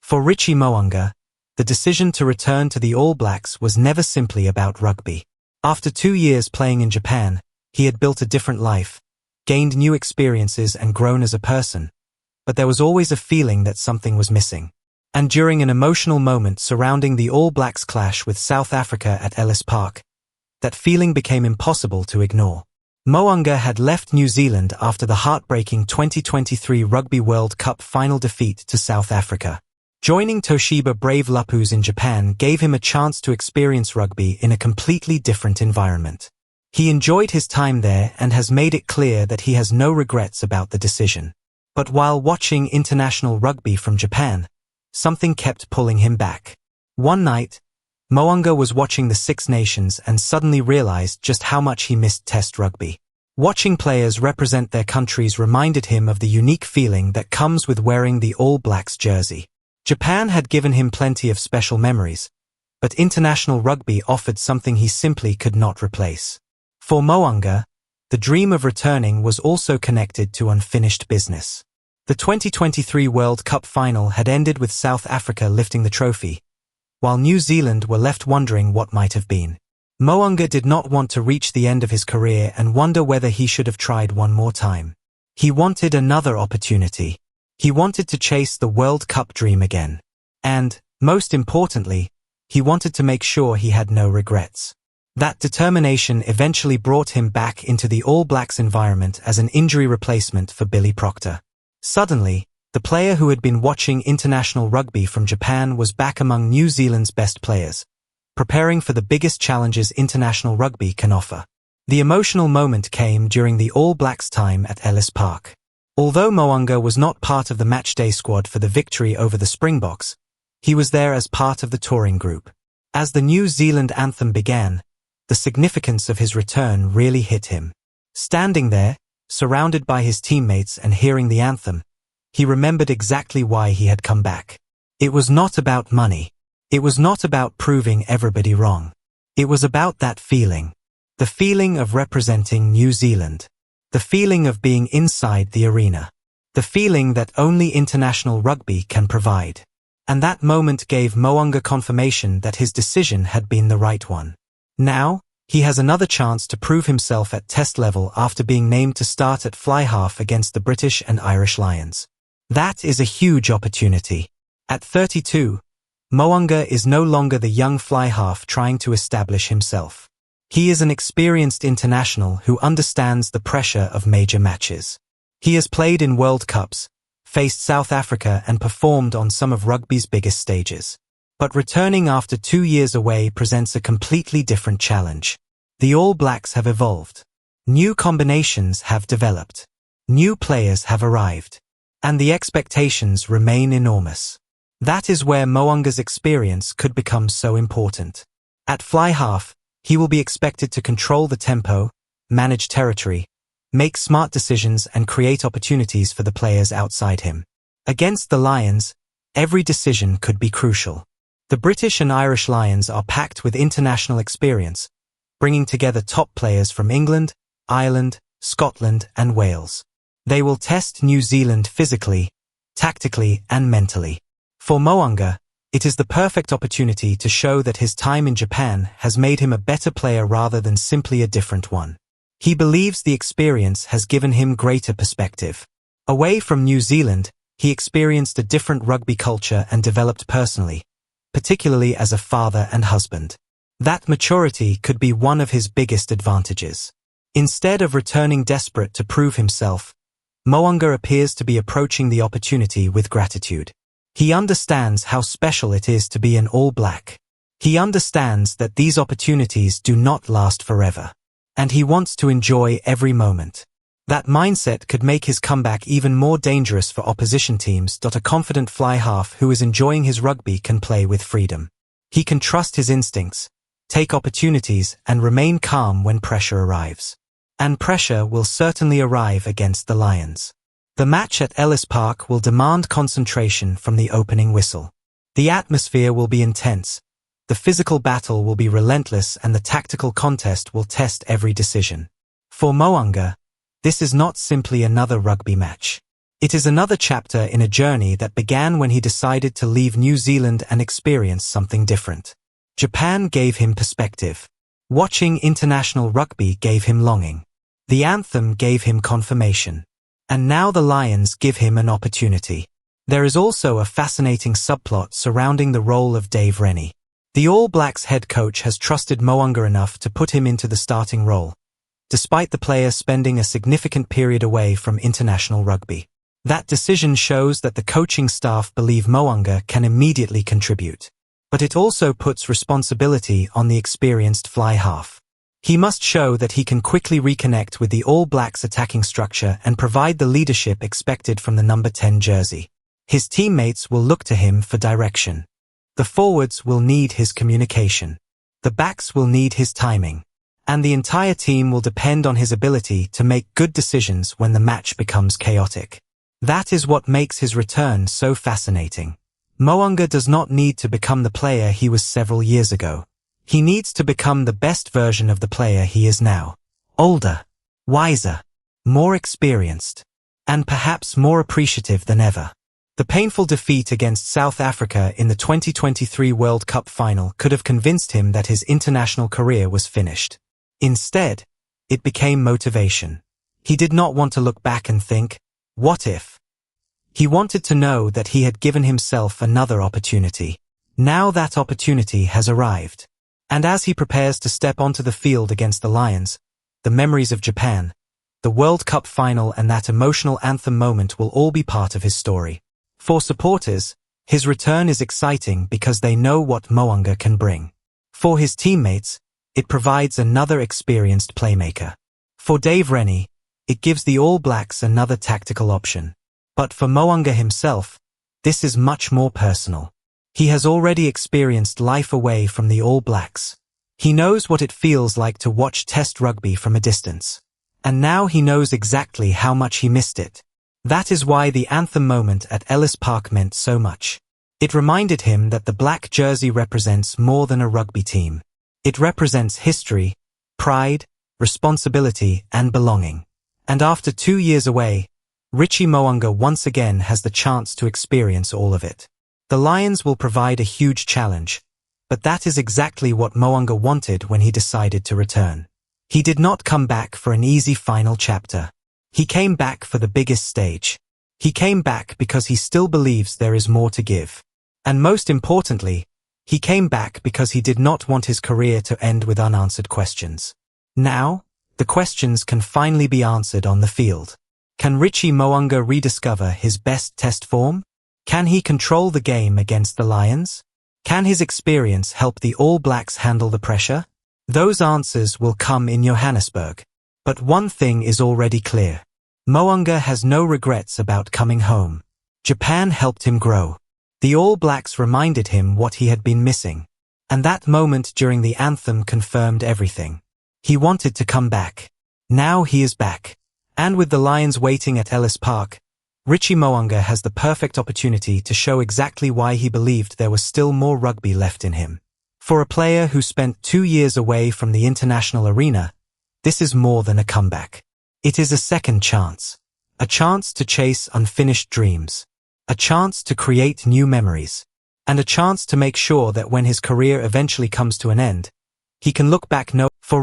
For Richie Mo'unga, the decision to return to the All Blacks was never simply about rugby. After 2 years playing in Japan, he had built a different life, gained new experiences and grown as a person. But there was always a feeling that something was missing. And during an emotional moment surrounding the All Blacks clash with South Africa at Ellis Park, that feeling became impossible to ignore. Mo'unga had left New Zealand after the heartbreaking 2023 Rugby World Cup final defeat to South Africa. Joining Toshiba Brave Lupus in Japan gave him a chance to experience rugby in a completely different environment. He enjoyed his time there and has made it clear that he has no regrets about the decision. But while watching international rugby from Japan, something kept pulling him back. One night, Mo'unga was watching the Six Nations and suddenly realized just how much he missed Test rugby. Watching players represent their countries reminded him of the unique feeling that comes with wearing the All Blacks jersey. Japan had given him plenty of special memories, but international rugby offered something he simply could not replace. For Mo'unga, the dream of returning was also connected to unfinished business. The 2023 World Cup final had ended with South Africa lifting the trophy, while New Zealand were left wondering what might have been. Mo'unga did not want to reach the end of his career and wonder whether he should have tried one more time. He wanted another opportunity. He wanted to chase the World Cup dream again. And, most importantly, he wanted to make sure he had no regrets. That determination eventually brought him back into the All Blacks environment as an injury replacement for Billy Proctor. Suddenly, the player who had been watching international rugby from Japan was back among New Zealand's best players, preparing for the biggest challenges international rugby can offer. The emotional moment came during the All Blacks' time at Ellis Park. Although Mo'unga was not part of the matchday squad for the victory over the Springboks, he was there as part of the touring group. As the New Zealand anthem began, the significance of his return really hit him. Standing there, surrounded by his teammates and hearing the anthem, he remembered exactly why he had come back. It was not about money. It was not about proving everybody wrong. It was about that feeling. The feeling of representing New Zealand. The feeling of being inside the arena. The feeling that only international rugby can provide. And that moment gave Mo'unga confirmation that his decision had been the right one. Now, he has another chance to prove himself at Test level after being named to start at fly half against the British and Irish Lions. That is a huge opportunity. At 32, Mo'unga is no longer the young fly half trying to establish himself. He is an experienced international who understands the pressure of major matches. He has played in World Cups, faced South Africa and performed on some of rugby's biggest stages. But returning after 2 years away presents a completely different challenge. The All Blacks have evolved. New combinations have developed. New players have arrived. And the expectations remain enormous. That is where Mo'unga's experience could become so important. At fly half, he will be expected to control the tempo, manage territory, make smart decisions and create opportunities for the players outside him. Against the Lions, every decision could be crucial. The British and Irish Lions are packed with international experience, bringing together top players from England, Ireland, Scotland and Wales. They will test New Zealand physically, tactically and mentally. For Mo'unga, it is the perfect opportunity to show that his time in Japan has made him a better player rather than simply a different one. He believes the experience has given him greater perspective. Away from New Zealand, he experienced a different rugby culture and developed personally, particularly as a father and husband. That maturity could be one of his biggest advantages. Instead of returning desperate to prove himself, Mo'unga appears to be approaching the opportunity with gratitude. He understands how special it is to be an All Black. He understands that these opportunities do not last forever. And he wants to enjoy every moment. That mindset could make his comeback even more dangerous for opposition teams. A confident fly half who is enjoying his rugby can play with freedom. He can trust his instincts, take opportunities and remain calm when pressure arrives. And pressure will certainly arrive against the Lions. The match at Ellis Park will demand concentration from the opening whistle. The atmosphere will be intense, the physical battle will be relentless and the tactical contest will test every decision. For Mo'unga, this is not simply another rugby match. It is another chapter in a journey that began when he decided to leave New Zealand and experience something different. Japan gave him perspective. Watching international rugby gave him longing. The anthem gave him confirmation. And now the Lions give him an opportunity. There is also a fascinating subplot surrounding the role of Dave Rennie. The All Blacks head coach has trusted Mo'unga enough to put him into the starting role, despite the player spending a significant period away from international rugby. That decision shows that the coaching staff believe Mo'unga can immediately contribute. But it also puts responsibility on the experienced fly half. He must show that he can quickly reconnect with the All Blacks attacking structure and provide the leadership expected from the number 10 jersey. His teammates will look to him for direction. The forwards will need his communication. The backs will need his timing. And the entire team will depend on his ability to make good decisions when the match becomes chaotic. That is what makes his return so fascinating. Mo'unga does not need to become the player he was several years ago. He needs to become the best version of the player he is now. Older, wiser, more experienced, and perhaps more appreciative than ever. The painful defeat against South Africa in the 2023 World Cup final could have convinced him that his international career was finished. Instead, it became motivation. He did not want to look back and think, what if? He wanted to know that he had given himself another opportunity. Now that opportunity has arrived. And as he prepares to step onto the field against the Lions, the memories of Japan, the World Cup final and that emotional anthem moment will all be part of his story. For supporters, his return is exciting because they know what Mo'unga can bring. For his teammates, it provides another experienced playmaker. For Dave Rennie, it gives the All Blacks another tactical option. But for Mo'unga himself, this is much more personal. He has already experienced life away from the All Blacks. He knows what it feels like to watch Test rugby from a distance. And now he knows exactly how much he missed it. That is why the anthem moment at Ellis Park meant so much. It reminded him that the black jersey represents more than a rugby team. It represents history, pride, responsibility, and belonging. And after 2 years away, Richie Mo'unga once again has the chance to experience all of it. The Lions will provide a huge challenge, but that is exactly what Mo'unga wanted when he decided to return. He did not come back for an easy final chapter. He came back for the biggest stage. He came back because he still believes there is more to give. And most importantly, he came back because he did not want his career to end with unanswered questions. Now, the questions can finally be answered on the field. Can Richie Mo'unga rediscover his best Test form? Can he control the game against the Lions? Can his experience help the All Blacks handle the pressure? Those answers will come in Johannesburg. But one thing is already clear. Mo'unga has no regrets about coming home. Japan helped him grow. The All Blacks reminded him what he had been missing. And that moment during the anthem confirmed everything. He wanted to come back. Now he is back. And with the Lions waiting at Ellis Park, Richie Mo'unga has the perfect opportunity to show exactly why he believed there was still more rugby left in him. For a player who spent 2 years away from the international arena, this is more than a comeback. It is a second chance. A chance to chase unfinished dreams. A chance to create new memories. And a chance to make sure that when his career eventually comes to an end, he can look back for